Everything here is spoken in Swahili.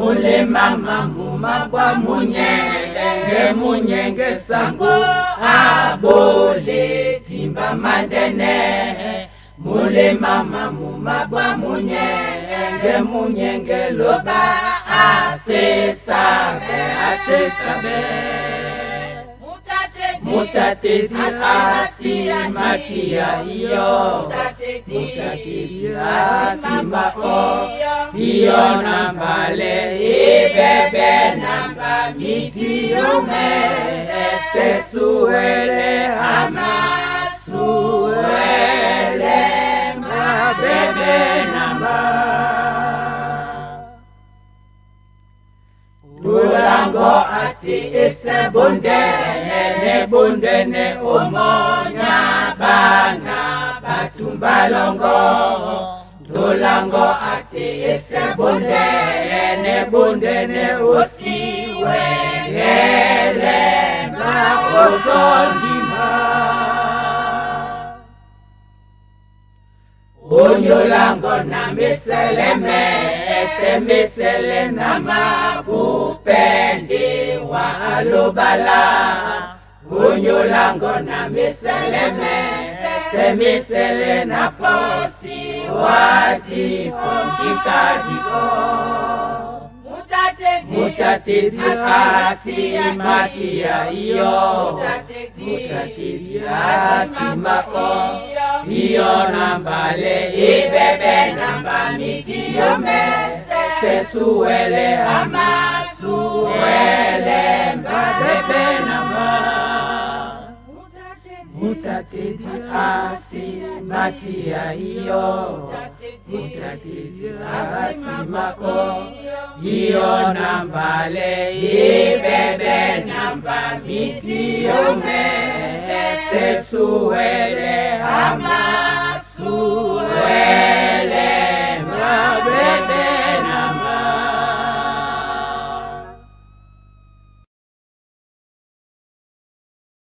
mule mama mumabwa munyenge sango abole timba mandene mule mama mumabwa munyenge loba asesabe mutate di asimatia iyo mutate di asimako iyo nambale ibebe namba mitiyome sesuele amasuele mabebe namba Dulango ati ese bondene omonya bana batumbalongo Dulango ati ese bondene osiwe gele makotonzima Onyolango na mesele na mabupende wa alobala Onyolango na mesele na posi wati kikadiko Mutate di asimatia iyo Mutate di asimako iyo nambale ibebe namba mitiyome sesuele amasuele mbabebe namba Mutate di asimatia iyo Mutate di asimako iyo nambale ibebe namba mitiyome sesuele